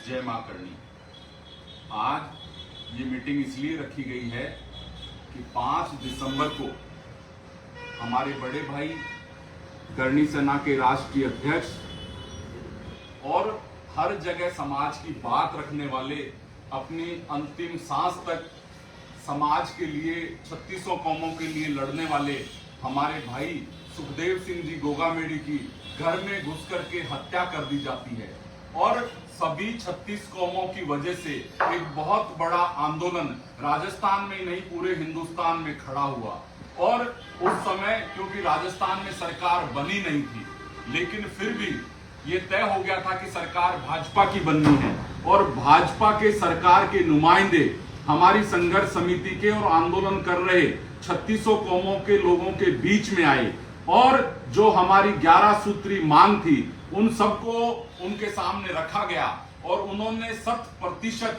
जय मां करणी। आज ये मीटिंग इसलिए रखी गई है कि 5 दिसंबर को हमारे बड़े भाई करणी सेना के राष्ट्रीय अध्यक्ष और हर जगह समाज की बात रखने वाले, अपनी अंतिम सांस तक समाज के लिए, 3600 कौमों के लिए लड़ने वाले हमारे भाई सुखदेव सिंह जी गोगामेडी की घर में घुस करके हत्या कर दी जाती है और सभी 36 कौमों की वजह से एक बहुत बड़ा आंदोलन राजस्थान में नहीं पूरे हिंदुस्तान में खड़ा हुआ। और उस समय क्योंकि राजस्थान में सरकार बनी नहीं थी, लेकिन फिर भी ये तय हो गया था कि सरकार भाजपा की बननी है और भाजपा के सरकार के नुमाइंदे हमारी संघर्ष समिति के और आंदोलन कर रहे 3600 कौमों के लोगों के बीच में आए और जो हमारी 11 सूत्री मांग थी उन सबको उनके सामने रखा गया और उन्होंने 100%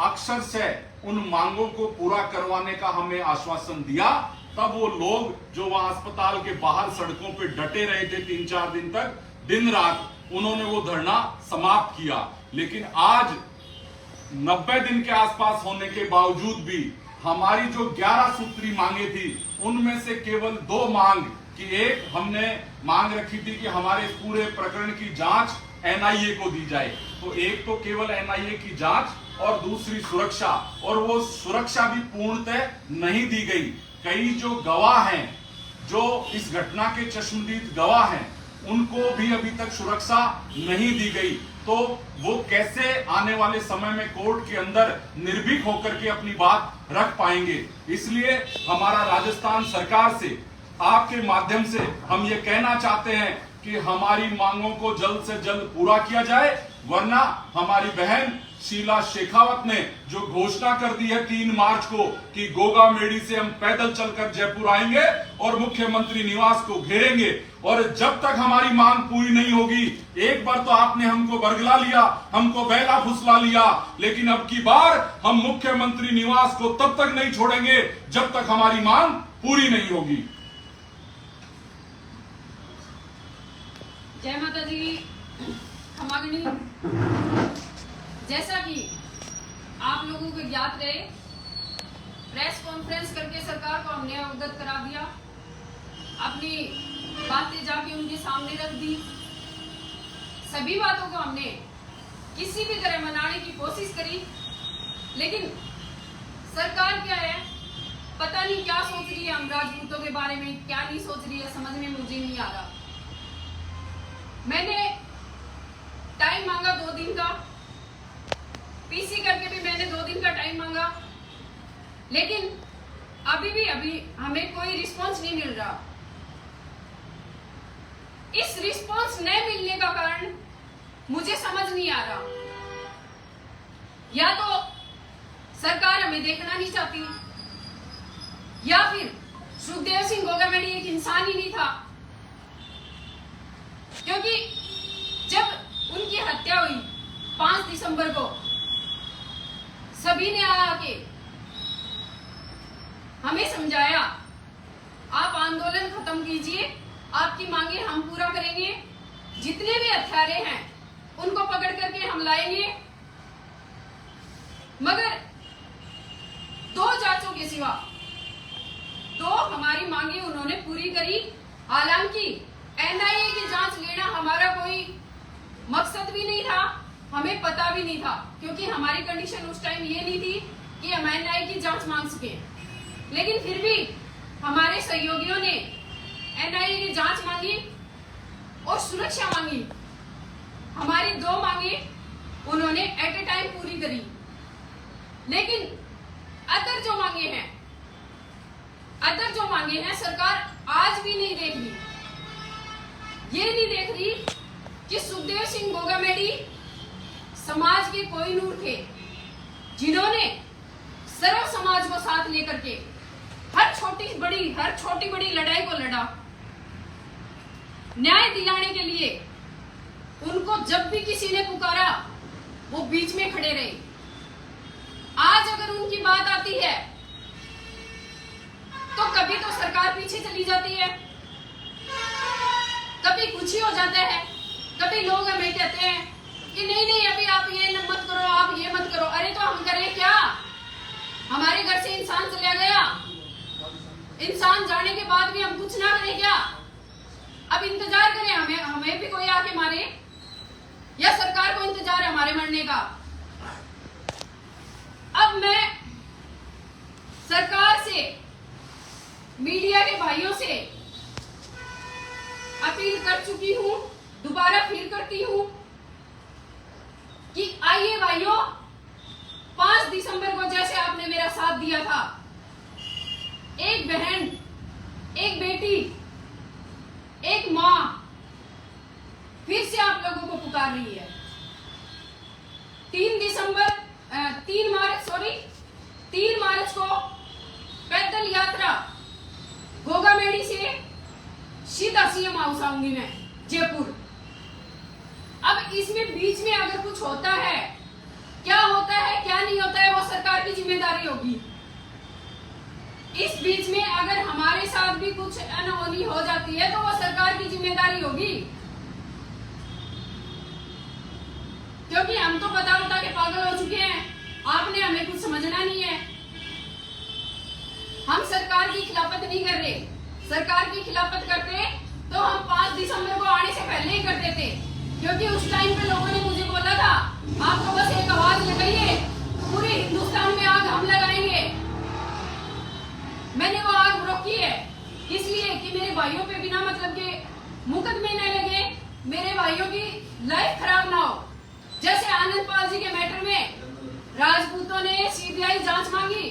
अक्षरशः उन मांगों को पूरा करवाने का हमें आश्वासन दिया। तब वो लोग जो वहां अस्पताल के बाहर सड़कों पे डटे रहे थे 3-4 दिन तक, दिन रात, उन्होंने वो धरना समाप्त किया। लेकिन आज 90 दिन के आसपास होने के बावजूद भी हमारी जो 11 सूत्री मांगे थी उनमें से केवल 2 मांग कि एक हमने मांग रखी थी कि हमारे पूरे प्रकरण की जांच एनआईए को दी जाए, तो एक तो केवल एनआईए की जांच और दूसरी सुरक्षा, और वो सुरक्षा भी पूर्णतः नहीं दी गई। कई जो गवाह हैं, जो इस घटना के चश्मदीद गवाह हैं, उनको भी अभी तक सुरक्षा नहीं दी गई, तो वो कैसे आने वाले समय में कोर्ट के अंदर निर्भीक होकर के अपनी बात रख पाएंगे। इसलिए हमारा राजस्थान सरकार से, आपके माध्यम से हम ये कहना चाहते हैं कि हमारी मांगों को जल्द से जल्द पूरा किया जाए, वरना हमारी बहन शीला शेखावत ने जो घोषणा कर दी है 3 मार्च को कि गोगामेडी से हम पैदल चलकर जयपुर आएंगे और मुख्यमंत्री निवास को घेरेंगे, और जब तक हमारी मांग पूरी नहीं होगी, एक बार तो आपने हमको बरगला लिया, हमको बहला फुसला लिया, लेकिन अब की बार हम मुख्यमंत्री निवास को तब तक नहीं छोड़ेंगे जब तक हमारी मांग पूरी नहीं होगी। जय माता जी। खमागणी, जैसा कि आप लोगों को ज्ञात रहे, प्रेस कॉन्फ्रेंस करके सरकार को हमने अवगत करा दिया, अपनी बातें जाके उनके सामने रख दी। सभी बातों को हमने किसी भी तरह मनाने की कोशिश करी, लेकिन सरकार क्या है, पता नहीं क्या सोच रही है हम राजपूतों के बारे में, क्या नहीं सोच रही है, समझ में मुझे नहीं आ रहा। मैंने टाइम मांगा 2 दिन का, पीसी करके भी मैंने 2 दिन का टाइम मांगा, लेकिन अभी हमें कोई रिस्पांस नहीं मिल रहा। इस रिस्पांस न मिलने का कारण मुझे समझ नहीं आ रहा। या तो सरकार हमें देखना नहीं चाहती, या फिर सुखदेव सिंह गोगामेडी एक इंसान ही नहीं था, क्योंकि जब उनकी हत्या हुई 5 दिसंबर को, सभी ने आके हमें समझाया, आप आंदोलन खत्म कीजिए, आपकी मांगे हम पूरा करेंगे, जितने भी हत्यारे हैं उनको पकड़ करके हम लाएंगे। मगर 2 जांचों के सिवा 2 हमारी मांगे उन्होंने पूरी करी। हालांकि एनआईए की जांच लेना हमारा कोई मकसद भी नहीं था, हमें पता भी नहीं था, क्योंकि हमारी कंडीशन उस टाइम ये नहीं थी कि हम एनआईए की जांच मांग सके। लेकिन फिर भी हमारे सहयोगियों ने एनआईए की जांच मांगी और सुरक्षा मांगी। हमारी 2 मांगे उन्होंने एट ए टाइम पूरी करी, लेकिन अदर जो मांगे हैं सरकार आज भी नहीं देख रही। ये नहीं देख रही कि सुखदेव सिंह गोगामेडी समाज के कोहिनूर थे, जिन्होंने सर्व समाज को साथ लेकर के हर छोटी बड़ी लड़ाई को लड़ा। न्याय दिलाने के लिए उनको जब भी किसी ने पुकारा वो बीच में खड़े रहे। आज अगर उनकी बात आती है तो कभी तो सरकार पीछे चली जाती है, कभी कुछ ही हो जाता है, कभी लोग हमें कहते हैं कि नहीं अभी आप ये मत करो, से इंसान चला गया, इंसान जाने के बाद भी हम कुछ ना करें क्या? अब इंतजार करें हमें भी कोई आके मारे, या सरकार को इंतजार है हमारे मरने का? अब मैं सरकार से, मीडिया के भाइयों से अपील कर चुकी हूं, दोबारा फील करती हूं कि आइए भाइयों, 5 दिसंबर को जैसे आपने मेरा साथ दिया था, एक बहन, एक बेटी, एक मां फिर से आप लोगों को पुकार रही है। 3 मार्च को पैदल यात्रा गोगामेडी से सीधा सीएम हाउस आऊंगी मैं, जयपुर। अब इसमें बीच में अगर कुछ होता है, क्या होता है क्या नहीं होता है, वो सरकार की जिम्मेदारी होगी। इस बीच में अगर हमारे साथ भी कुछ अनहोनी हो जाती है तो वो सरकार की जिम्मेदारी होगी, क्योंकि हम तो बता के पागल हो चुके हैं। आपने हमें कुछ समझना नहीं है। हम सरकार की खिलाफत नहीं कर रहे। सरकार की खिलाफत करते तो हम 5 दिसंबर को आने से पहले ही कर देते, क्योंकि उस टाइम पे लोगों ने मुझे बोला था आपको बस एक आवाज लगाइए, पूरे हिंदुस्तान में आग हम लगाएंगे। मैंने वो आग रोकी है, इसलिए कि मेरे भाइयों पे बिना मतलब के मुकदमे न लगे, मेरे भाइयों की लाइफ खराब ना हो। जैसे आनंदपाल जी के मैटर में राजपूतों ने सीबीआई जांच मांगी,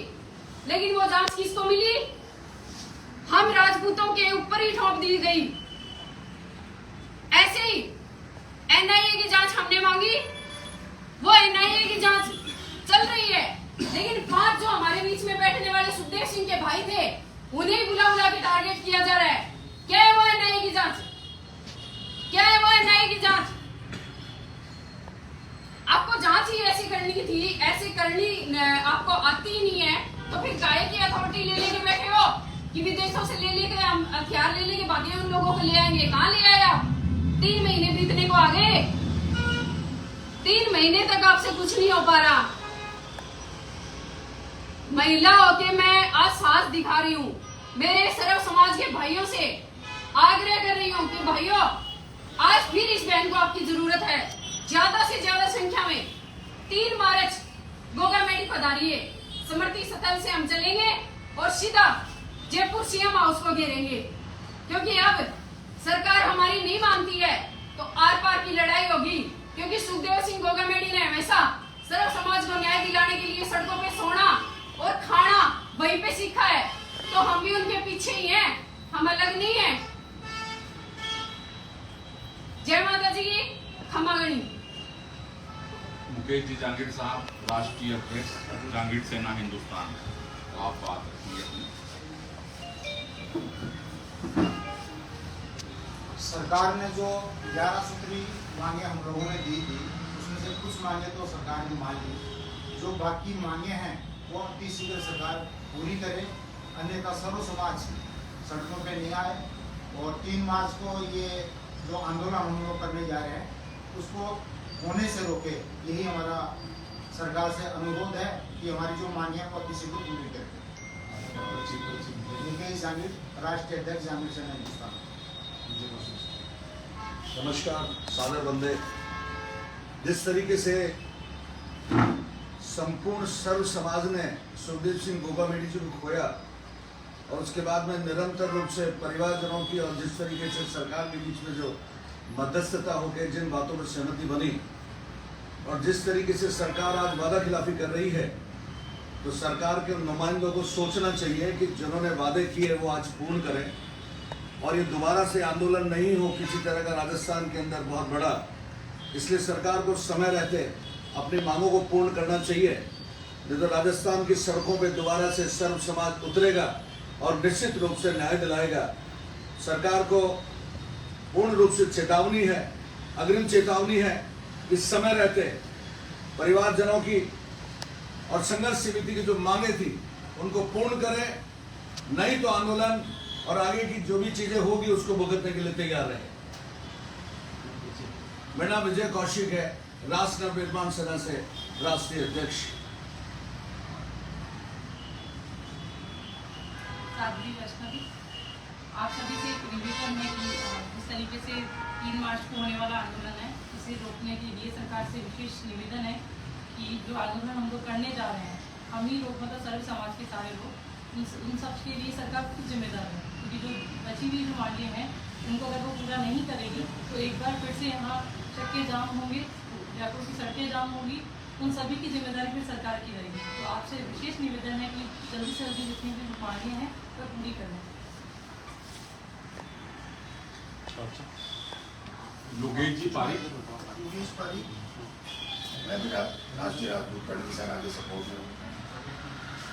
लेकिन वो जांच किसको मिली? हम राजपूतों के ऊपर ही ठोक दी गई। ऐसे ही एनआईए की जांच हमने मांगी, वो एनआईए की जांच चल रही है, लेकिन 5 जो हमारे बीच में बैठने वाले सुखदेव सिंह के भाई थे, उन्हें बुला के टारगेट किया जा रहा है। क्या है वो एनआईए की जांच? क्या है वो एनआईए की जांच? आपको जांच ही ऐसी करनी थी, ऐसी करनी आपको आती ही नहीं है, तो फिर काहे की अथॉरिटी ले लेके बैठे हो कि विदेशों से ले लेके हम हथियार ले लेके बाकी उन लोगों को ले आएंगे? कहाँ ले आए आप? 3 महीने बीतने को आ गए, 3 महीने तक आपसे कुछ नहीं हो पा रहा। महिला होके मैं आज साहस दिखा रही हूँ, मेरे सर्व समाज के भाइयों से आग्रह कर रही हूँ कि भाइयों, आज फिर इस बहन को आपकी जरूरत है। ज्यादा से ज्यादा संख्या में 3 मार्च गोगामेडी पधारिए। स्मृति स्थल से हम चलेंगे और सीधा जयपुर सीएम हाउस को घेरेंगे, क्योंकि अब सरकार हमारी नहीं मानती है तो आर पार की लड़ाई होगी। क्योंकि सुखदेव सिंह गोगामेडी ने हमेशा सर्व समाज को न्याय दिलाने के लिए सड़कों पे सोना और खाना वहीं पे सीखा है, तो हम भी उनके पीछे ही हैं, हम अलग नहीं हैं। जय माता जी की खमागणी। मुकेश जी जांगीर साहब, राष्ट्रीय अध्यक्ष जांगीर सेना हिंदुस्तान, आप बात रखिए। सरकार ने जो 11 सूत्री मांगे हम लोगों ने दी थी, उसमें से कुछ मांगे तो सरकार ने मान ली। जो बाकी मांगे हैं वो अति शीघ्र सरकार पूरी करे, अन्यथा सर्व समाज सड़कों पे नहीं आए। और 3 मार्च को ये जो आंदोलन हम लोग करने जा रहे हैं उसको होने से रोके, यही हमारा सरकार से अनुरोध है कि हमारी जो मांगे हैं वो अति शीघ्र पूरी करें। मुकेश जांगीर, राष्ट्रीय अध्यक्ष जांगीर सेना हिंदुस्तान। नमस्कार, सादर बंदे। जिस तरीके से संपूर्ण सर्व समाज ने सुखदेव सिंह गोगामेडी जी को खोया और उसके बाद में निरंतर रूप से परिवारजनों की और जिस तरीके से सरकार के बीच में जो मध्यस्थता होकर जिन बातों पर सहमति बनी और जिस तरीके से सरकार आज वादा खिलाफी कर रही है, तो सरकार के नुमाइंदों को सोचना चाहिए कि जिन्होंने वादे किए वो आज पूर्ण करें और ये दोबारा से आंदोलन नहीं हो किसी तरह का राजस्थान के अंदर बहुत बड़ा। इसलिए सरकार को समय रहते अपनी मांगों को पूर्ण करना चाहिए, नहीं तो राजस्थान की सड़कों पे दोबारा से सर्व समाज उतरेगा और निश्चित रूप से न्याय दिलाएगा। सरकार को पूर्ण रूप से चेतावनी है, अग्रिम चेतावनी है कि समय रहते परिवारजनों की और संघर्ष समिति की जो मांगे थी उनको पूर्ण करें, नहीं तो आंदोलन और आगे की जो भी चीजें होगी उसको भुगतने के लिए तैयार रहे। मेरा नाम विजय कौशिक है, राष्ट्र निर्माण सेना से राष्ट्रीय अध्यक्ष। साध्वी वैष्णवी। आप सभी से एक निवेदन है कि जिस तरीके से 3 मार्च को होने वाला आंदोलन है, इसे रोकने के लिए सरकार से विशेष निवेदन है कि जो आंदोलन हम लोग करने जा रहे हैं, हम ही लोग मतलब सर्व समाज के सारे लोग उन सब के लिए सरकार खुद जिम्मेदार है, क्योंकि जो बची हुई जो मांगे हैं उनको अगर वो पूरा नहीं करेगी तो एक बार फिर से यहाँ चक्के जाम होंगे, जयपुर की सड़कें जाम होगी, उन सभी की जिम्मेदारी फिर सरकार की रहेगी। तो आपसे विशेष निवेदन है कि जल्दी से जल्दी जितनी भी मांगे हैं वह पूरी करें। योगेश जी पारिक। योगेश पारिक, मैं भी राष्ट्रीय राजपूत कर्णी सेना के सपोर्ट में हूँ।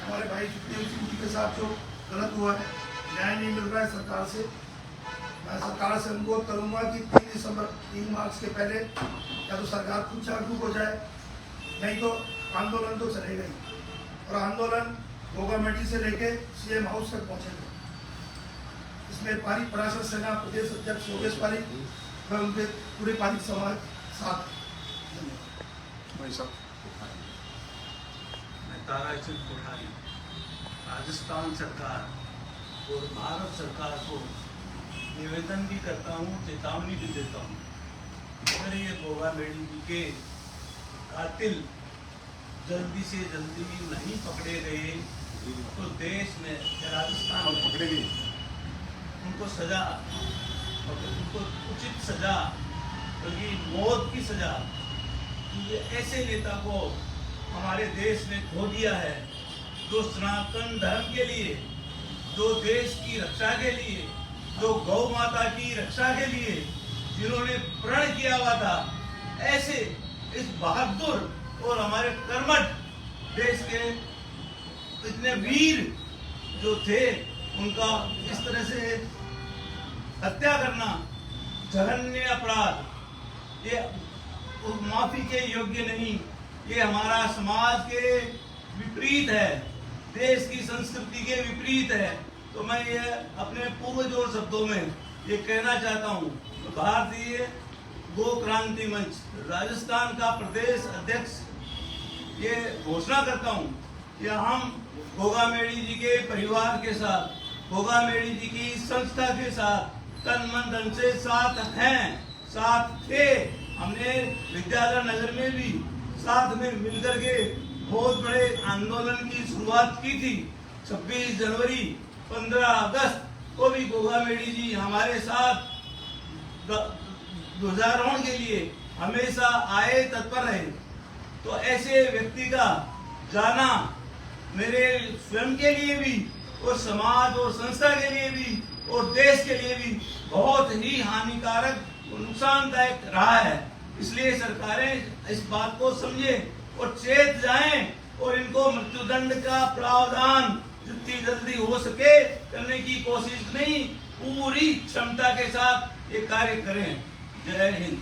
हमारे भाई सुखदेव सिंह जी के साथ जो गलत हुआ है, न्याय नहीं मिल रहा है सरकार से। मैं सरकार से अनुरोध करूंगा कि 3 मार्च के पहले या तो सरकार खुद जागरूक हो जाए, नहीं तो आंदोलन तो चलेगा ही, और आंदोलन गोगामेडी से लेके सीएम हाउस तक पहुंचेगा। इसमें पारिक पराशर सेना प्रदेश अध्यक्ष योगेश पारिक व उनके पूरे पारिक समाज साथ। मैं ताराचंद कोठारी राजस्थान सरकार और भारत सरकार को निवेदन भी करता हूँ, चेतावनी भी देता हूँ। अगर ये गोगामेडी जी के कातिल जल्दी से जल्दी नहीं पकड़े गए तो देश में राजस्थान में पकड़े गए, उनको सजा, उनको उचित सजा, क्योंकि मौत की सजा, क्योंकि ऐसे नेता को हमारे देश ने खो दिया है जो सनातन धर्म के लिए, जो देश की रक्षा के लिए, जो गौ माता की रक्षा के लिए जिन्होंने प्रण किया हुआ था। ऐसे इस बहादुर और हमारे कर्मठ देश के इतने वीर जो थे, उनका इस तरह से हत्या करना जघन्य अपराध, ये माफी के योग्य नहीं। ये हमारा समाज के विपरीत है, देश की संस्कृति के विपरीत है। तो मैं ये अपने पूर्वजों शब्दों में ये कहना चाहता हूँ, भारतीय गो क्रांति मंच राजस्थान का प्रदेश अध्यक्ष ये घोषणा करता हूँ कि हम गोगामेडी जी के परिवार के साथ, गोगामेडी जी की संस्था के साथ तन मन धन से साथ हैं, साथ थे। हमने विद्यालय नगर में भी साथ में मिलकर के बहुत बड़े आंदोलन की शुरुआत की थी। 26 जनवरी 15 अगस्त को भी गोगामेडी जी हमारे साथ ध्वजारोहण के लिए हमेशा आए, तत्पर रहे। तो ऐसे व्यक्ति का जाना मेरे स्वयं के लिए भी और समाज और संस्था के लिए भी और देश के लिए भी बहुत ही हानिकारक और नुकसानदायक रहा है। इसलिए सरकारें इस बात को समझे और चेत जाएं और इनको मृत्युदंड का प्रावधान जितनी जल्दी हो सके करने की कोशिश नहीं, पूरी क्षमता के साथ ये कार्य करें। जय हिंद।